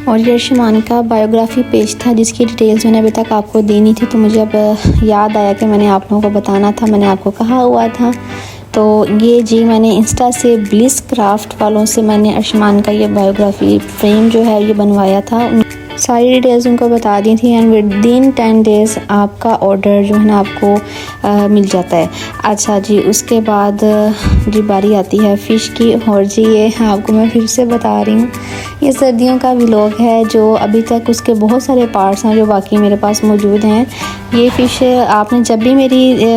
और ये अर्शमान का बायोग्राफी पेज था जिसकी डिटेल्स मैंने अभी तक आपको दी नहीं थी, तो मुझे अब याद आया कि मैंने आप लोगों को बताना था, मैंने आपको कहा हुआ था। तो ये जी मैंने इंस्टा से ब्लिस क्राफ्ट वालों से मैंने अर्शमान का ये बायोग्राफी फ्रेम जो है ये बनवाया था। सारी डिटेल्स उनको बता दी थी एंड विद इन 10 डेज़ आपका ऑर्डर जो है ना आपको मिल जाता है। अच्छा जी, उसके बाद जी बारी आती है फ़िश की। और जी ये आपको मैं फिर से बता रही हूँ, ये सर्दियों का व्लॉग है जो अभी तक उसके बहुत सारे पार्ट्स हैं जो बाकी मेरे पास मौजूद हैं। ये फ़िश आपने जब भी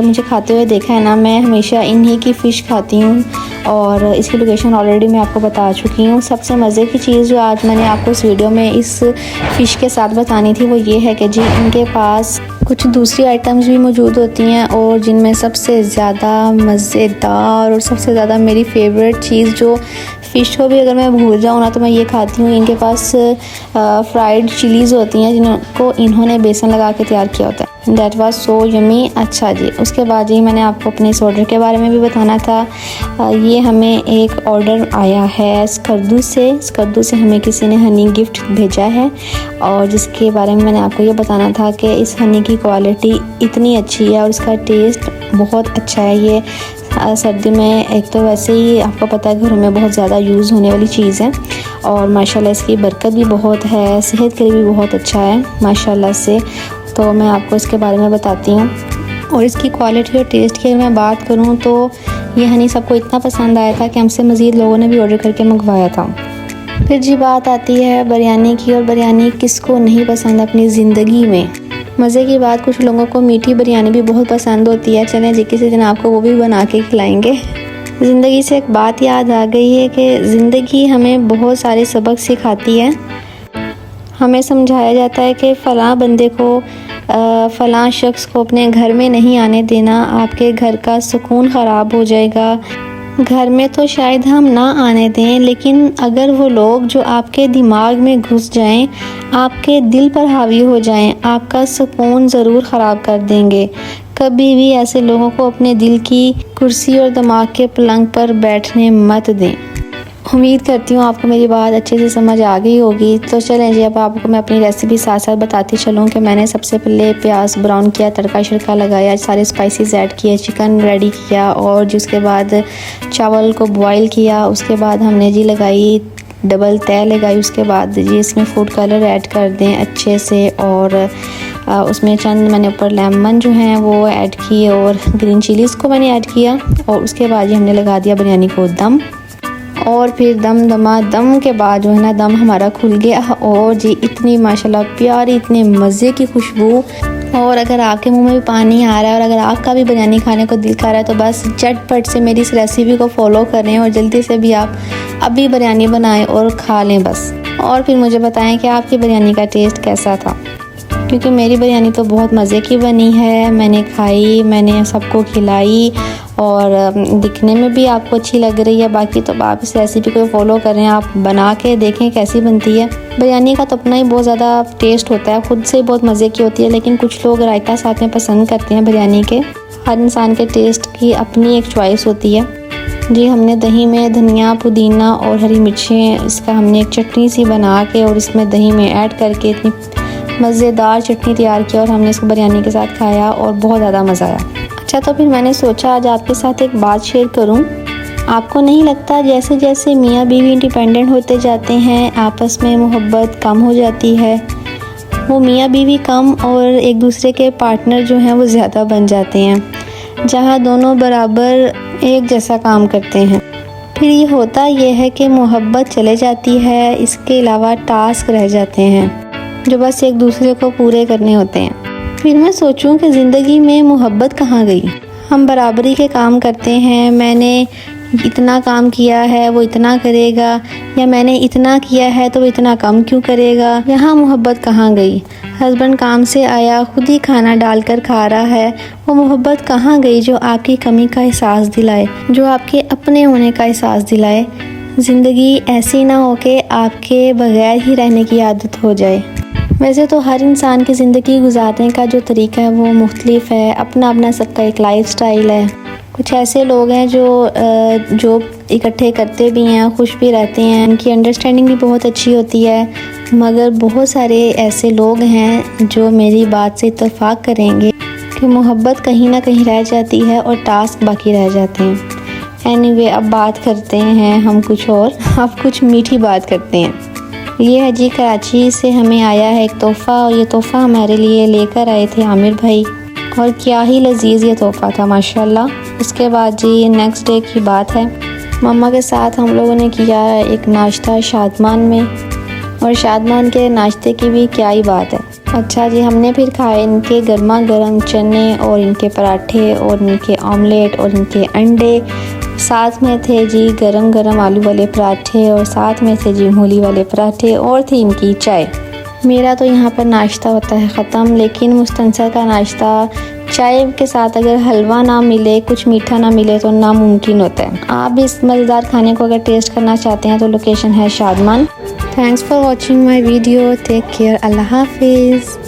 मुझे खाते हुए देखा है ना, मैं हमेशा इन्हीं की फ़िश खाती हूँ और इसकी लोकेशन ऑलरेडी मैं आपको बता चुकी हूँ। सबसे मज़े की चीज़ जो आज मैंने आपको इस वीडियो में इस फ़िश के साथ बतानी थी वो ये है कि जी इनके पास कुछ दूसरी आइटम्स भी मौजूद होती हैं और जिनमें सबसे ज़्यादा मज़ेदार और सबसे ज़्यादा मेरी फेवरेट चीज़ जो फ़िश को भी अगर मैं भूल जाऊँ ना तो मैं ये खाती हूँ, इनके पास फ्राइड चिलीज़ होती हैं जिनको इन्होंने बेसन लगा के तैयार किया होता है। That was so yummy. अच्छा जी, उसके बाद ही मैंने आपको अपने इस ऑर्डर के बारे में भी बताना था। ये हमें एक ऑर्डर आया है स्कर्दू से हमें किसी ने हनी गिफ्ट भेजा है और जिसके बारे में मैंने आपको ये बताना था कि इस हनी की क्वालिटी इतनी अच्छी है और इसका टेस्ट बहुत अच्छा है। ये सर्दी में एक तो वैसे ही आपको पता है घरों में बहुत ज़्यादा यूज़ होने वाली चीज़ है और माशाल्लाह इसकी बरकत भी बहुत है, सेहत के लिए भी बहुत अच्छा है माशाल्लाह से। तो मैं आपको इसके बारे में बताती हूँ। और इसकी क्वालिटी और टेस्ट की मैं बात करूँ तो ये हनी सबको इतना पसंद आया था कि हमसे मज़ीद लोगों ने भी ऑर्डर करके मंगवाया था। फिर जी बात आती है बिरयानी की, और बिरयानी किसको नहीं पसंद अपनी ज़िंदगी में। मज़े की बात, कुछ लोगों को मीठी बिरयानी भी बहुत पसंद होती है। चलें जी किसी दिन आपको वो भी बना के खिलाएंगे। ज़िंदगी से एक बात याद आ गई है कि ज़िंदगी हमें बहुत सारे सबक सिखाती है। हमें समझाया जाता है कि फ़लाँ बंदे को फ़लाँ शख्स को अपने घर में नहीं आने देना, आपके घर का सुकून ख़राब हो जाएगा। घर में तो शायद हम ना आने दें, लेकिन अगर वो लोग जो आपके दिमाग में घुस जाएं, आपके दिल पर हावी हो जाएं, आपका सुकून ज़रूर ख़राब कर देंगे। कभी भी ऐसे लोगों को अपने दिल की कुर्सी और दिमाग के पलंग पर बैठने मत दें। उम्मीद करती हूँ आपको मेरी बात अच्छे से समझ आ गई होगी। तो चलें जी, अब आपको मैं अपनी रेसिपी साथ साथ बताती चलूँ कि मैंने सबसे पहले प्याज ब्राउन किया, तड़का शड़का लगाया, सारे स्पाइसेस ऐड किए, चिकन रेडी किया और जिसके बाद चावल को बॉईल किया। उसके बाद हमने जी लगाई डबल तय लगाई। उसके बाद जी इसमें फूड कलर ऐड कर दें अच्छे से और उसमें चंद मैंने ऊपर लेमन जो हैं वो ऐड किए और ग्रीन चिलीज़ को मैंने ऐड किया। और उसके बाद जी हमने लगा दिया बिरयानी को दम। और फिर दम के बाद जो है ना दम हमारा खुल गया और जी इतनी माशाल्लाह प्यारी, इतने मज़े की खुशबू। और अगर आपके मुंह में भी पानी आ रहा है और अगर आपका भी बिरयानी खाने को दिल कर रहा है तो बस झटपट से मेरी इस रेसिपी को फॉलो करें और जल्दी से भी आप अभी बिरयानी बनाएं और खा लें बस। और फिर मुझे बताएं कि आपकी बिरयानी का टेस्ट कैसा था, क्योंकि मेरी बिरयानी तो बहुत मज़े की बनी है। मैंने खाई, मैंने सबको खिलाई और दिखने में भी आपको अच्छी लग रही है। बाकी तो आप इस रेसिपी को फॉलो करें, आप बना के देखें कैसी बनती है। बिरयानी का तो अपना ही बहुत ज़्यादा टेस्ट होता है, खुद से ही बहुत मज़े की होती है, लेकिन कुछ लोग रायता साथ में पसंद करते हैं बिरयानी के। हर इंसान के टेस्ट की अपनी एक चॉइस होती है। जी हमने दही में धनिया, पुदीना और हरी मिर्चें, इसका हमने एक चटनी सी बना के और इसमें दही में ऐड करके इतनी मज़ेदार चटनी तैयार किया और हमने इसको बिरयानी के साथ खाया और बहुत ज़्यादा मज़ा आया। अच्छा, तो फिर मैंने सोचा आज आपके साथ एक बात शेयर करूं। आपको नहीं लगता जैसे जैसे मियाँ बीवी इंडिपेंडेंट होते जाते हैं आपस में मोहब्बत कम हो जाती है, वो मियाँ बीवी कम और एक दूसरे के पार्टनर जो हैं वो ज़्यादा बन जाते हैं, जहाँ दोनों बराबर एक जैसा काम करते हैं। फिर ये होता ये है कि मोहब्बत चले जाती है, इसके अलावा टास्क रह जाते हैं जो बस एक दूसरे को पूरे करने होते हैं। फिर मैं सोचूं कि ज़िंदगी में मोहब्बत कहाँ गई। हम बराबरी के काम करते हैं, मैंने इतना काम किया है वो इतना करेगा, या मैंने इतना किया है तो वो इतना कम क्यों करेगा। यहाँ मोहब्बत कहाँ गई। हस्बैंड काम से आया, खुद ही खाना डालकर खा रहा है, वो मोहब्बत कहाँ गई जो आपकी कमी का एहसास दिलाए, जो आपके अपने होने का एहसास दिलाए। ज़िंदगी ऐसी ना हो कि आपके बगैर ही रहने की आदत हो जाए। वैसे तो हर इंसान की ज़िंदगी गुजारने का जो तरीका है वो मुख्तलिफ है, अपना अपना सबका एक लाइफ स्टाइल है। कुछ ऐसे लोग हैं जो जॉब इकट्ठे करते भी हैं, खुश भी रहते हैं, उनकी अंडरस्टैंडिंग भी बहुत अच्छी होती है। मगर बहुत सारे ऐसे लोग हैं जो मेरी बात से इत्तेफाक करेंगे कि मोहब्बत कहीं ना कहीं रह जाती है और टास्क बाकी रह जाते हैं। एनीवे, अब बात करते हैं हम कुछ और, अब कुछ मीठी बात करते हैं। ये है जी, कराची से हमें आया है एक तोहफ़ा, और ये तोहफ़ा हमारे लिए लेकर आए थे आमिर भाई, और क्या ही लजीज़ ये तोहफ़ा था माशाल्लाह। उसके बाद जी नेक्स्ट डे की बात है, मम्मा के साथ हम लोगों ने किया एक नाश्ता शादमान में, और शादमान के नाश्ते की भी क्या ही बात है। अच्छा जी, हमने फिर खाए इनके गर्मा गर्म चने और इनके पराठे और इनके ऑमलेट और इनके अंडे, साथ में थे जी गरम गरम आलू वाले पराठे, और साथ में थे जी मूली वाले पराठे, और थी इनकी चाय। मेरा तो यहाँ पर नाश्ता होता है ख़त्म, लेकिन मुस्तनसर का नाश्ता चाय के साथ अगर हलवा ना मिले, कुछ मीठा ना मिले तो नामुमकिन होता है। आप भी इस मज़ेदार खाने को अगर टेस्ट करना चाहते हैं तो लोकेशन है Shadman. Thanks for watching my video, take care, अल्लाह हाफिज़।